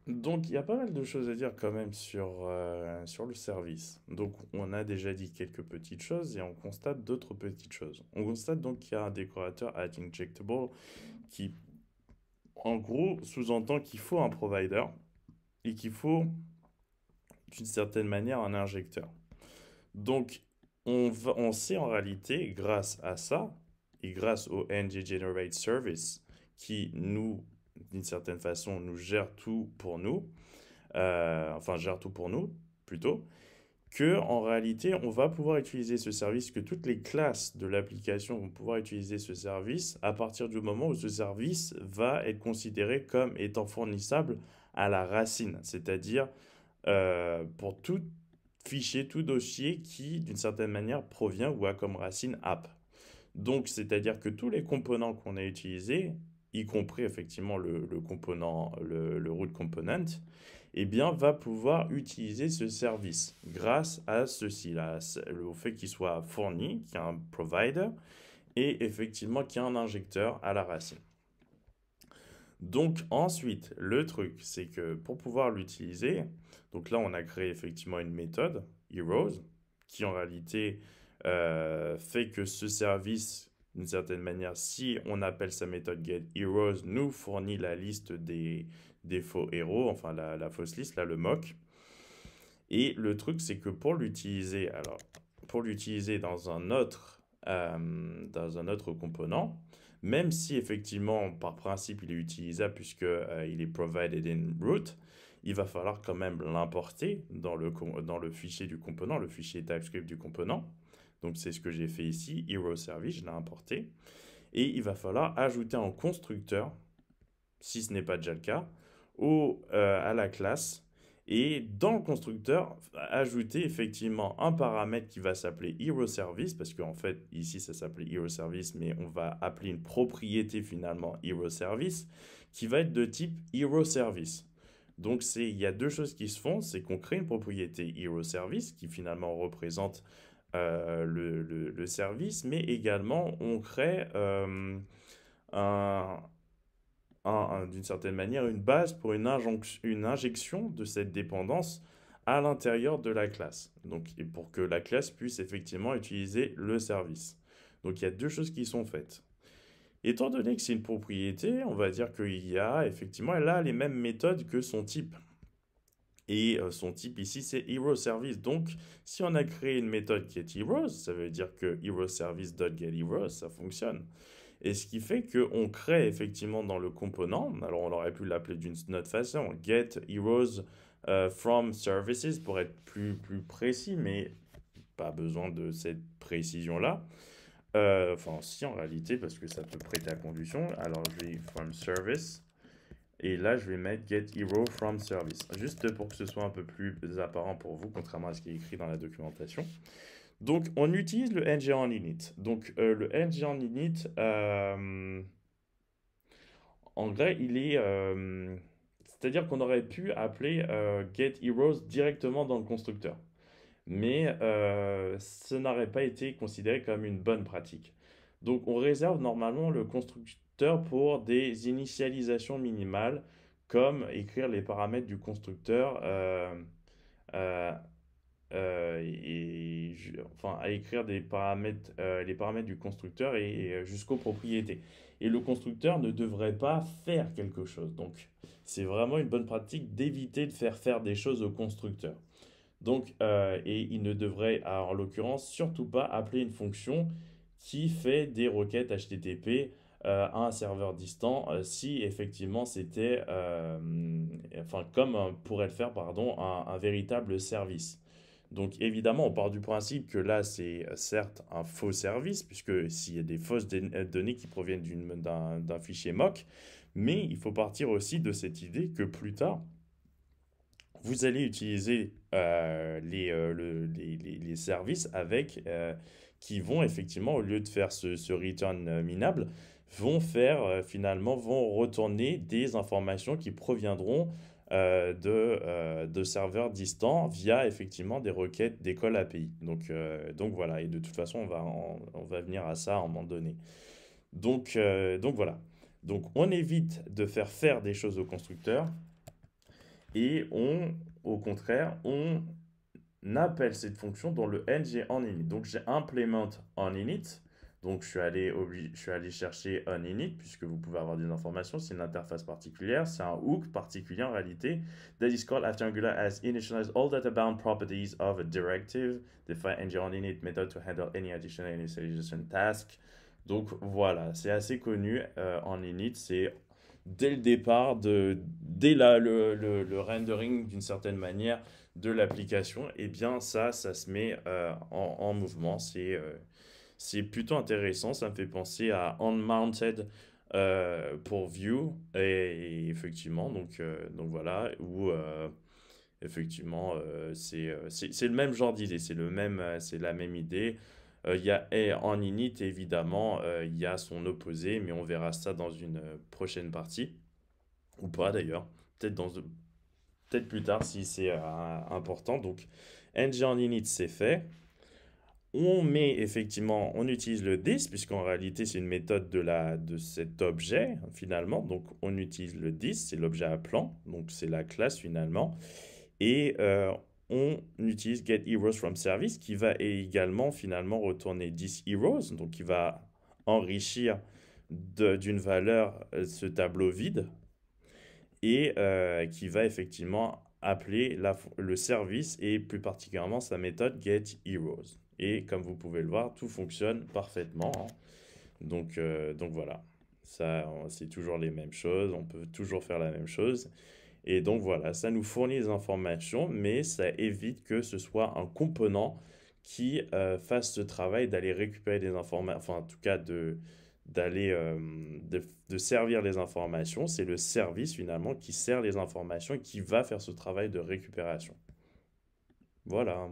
Donc, il y a pas mal de choses à dire quand même sur le service. Donc, on a déjà dit quelques petites choses et on constate d'autres petites choses. On constate donc qu'il y a un décorateur at Injectable qui, en gros, sous-entend qu'il faut un provider et qu'il faut, d'une certaine manière, un injecteur. Donc, on sait en réalité, grâce à ça et grâce au NG Generate Service, qui nous, d'une certaine façon, nous gère tout pour nous, enfin gère tout pour nous plutôt, que en réalité on va pouvoir utiliser ce service, que toutes les classes de l'application vont pouvoir utiliser ce service à partir du moment où ce service va être considéré comme étant fournissable à la racine, c'est-à-dire pour tout fichier, tout dossier qui d'une certaine manière provient ou a comme racine app. Donc, c'est-à-dire que tous les composants qu'on a utilisés, y compris effectivement le component, le root component, eh bien, va pouvoir utiliser ce service grâce à ceci-là, au fait qu'il soit fourni, qu'il y a un provider, et effectivement qu'il y a un injecteur à la racine. Donc ensuite, le truc, c'est que pour pouvoir l'utiliser, donc là on a créé effectivement une méthode, heroes, qui en réalité fait que ce service, d'une certaine manière, si on appelle sa méthode getHeroes, nous fournit la liste des faux héros, enfin la fausse liste, là le mock. Et le truc, c'est que pour l'utiliser, alors pour l'utiliser dans un autre component, même si effectivement par principe il est utilisable puisque il est provided in root, il va falloir quand même l'importer dans le fichier du component, le fichier TypeScript du component. Donc c'est ce que j'ai fait ici, hero service, je l'ai importé. Et il va falloir ajouter un constructeur, si ce n'est pas déjà le cas, à la classe. Et dans le constructeur, ajouter effectivement un paramètre qui va s'appeler HeroService, parce qu'en fait, ici, ça s'appelait HeroService, mais on va appeler une propriété finalement HeroService, qui va être de type HeroService. Donc, il y a deux choses qui se font, c'est qu'on crée une propriété HeroService, qui finalement représente le service, mais également on crée un, d'une certaine manière une base pour une injection de cette dépendance à l'intérieur de la classe. Donc, et pour que la classe puisse effectivement utiliser le service. Donc, il y a deux choses qui sont faites. Étant donné que c'est une propriété, on va dire qu'il y a effectivement, elle a les mêmes méthodes que son type. Et son type ici, c'est HeroService. Donc, si on a créé une méthode qui est Heroes, ça veut dire que HeroService.getHeroes, ça fonctionne. Et ce qui fait qu'on crée effectivement dans le component, alors on aurait pu l'appeler d'une autre façon, get heroes from services pour être plus précis, mais pas besoin de cette précision-là. Enfin, si en réalité, parce que ça peut prêter à condition. Alors je vais from service. Et là, je vais mettre get hero from service. Juste pour que ce soit un peu plus apparent pour vous, contrairement à ce qui est écrit dans la documentation. Donc, on utilise le ng en init. Donc, le ng en init, en vrai, c'est-à-dire qu'on aurait pu appeler getHeroes directement dans le constructeur. Mais ce n'aurait pas été considéré comme une bonne pratique. Donc, on réserve normalement le constructeur pour des initialisations minimales, comme écrire les paramètres du constructeur euh, enfin, à écrire les paramètres du constructeur et jusqu'aux propriétés. Et le constructeur ne devrait pas faire quelque chose. Donc, c'est vraiment une bonne pratique d'éviter de faire des choses au constructeur. Donc, et il ne devrait, en l'occurrence, surtout pas appeler une fonction qui fait des requêtes HTTP à un serveur distant si effectivement c'était, enfin, comme pourrait le faire, pardon, un véritable service. Donc évidemment, on part du principe que là, c'est certes un faux service, puisque s'il y a des fausses données qui proviennent d'un fichier mock, mais il faut partir aussi de cette idée que plus tard, vous allez utiliser les services qui vont effectivement, au lieu de faire ce return minable, vont retourner des informations qui proviendront de serveurs distants via effectivement des requêtes d'école API. Donc voilà, et de toute façon, on va venir à ça à un moment donné. Donc voilà. Donc on évite de faire des choses au constructeur Et au contraire, on appelle cette fonction dans le ng on init. Donc j'ai implement on init. Donc je suis allé chercher on init puisque vous pouvez avoir des informations. C'est une interface particulière. C'est un hook particulier en réalité. That is called after Angular has initialized all data-bound properties of a directive. Define ng on init method to handle any additional initialization task. Donc voilà, c'est assez connu en init. C'est dès le départ, dès le rendering d'une certaine manière de l'application, et eh bien ça se met en mouvement. C'est plutôt intéressant. Ça me fait penser à Unmounted pour Vue. Et effectivement, donc voilà, où effectivement c'est le même genre d'idée. C'est la même idée. Il y a et en init, évidemment, il y a son opposé, mais on verra ça dans une prochaine partie. Ou pas d'ailleurs. Peut-être peut-être plus tard si c'est important. Donc, ng en init, c'est fait. On met effectivement, on utilise le this, puisqu'en réalité c'est une méthode de cet objet finalement. Donc on utilise le this, c'est l'objet appelant, donc c'est la classe finalement. Et on utilise get heroes from service qui va également finalement retourner this heroes, donc qui va enrichir d'une valeur ce tableau vide et qui va effectivement appeler le service et plus particulièrement sa méthode getHeroes. Et comme vous pouvez le voir, tout fonctionne parfaitement, hein. Donc voilà, ça c'est toujours les mêmes choses, on peut toujours faire la même chose. Et donc voilà, ça nous fournit des informations, mais ça évite que ce soit un component qui fasse ce travail d'aller récupérer des informations, enfin en tout cas d'aller de servir les informations. C'est le service finalement qui sert les informations et qui va faire ce travail de récupération. Voilà.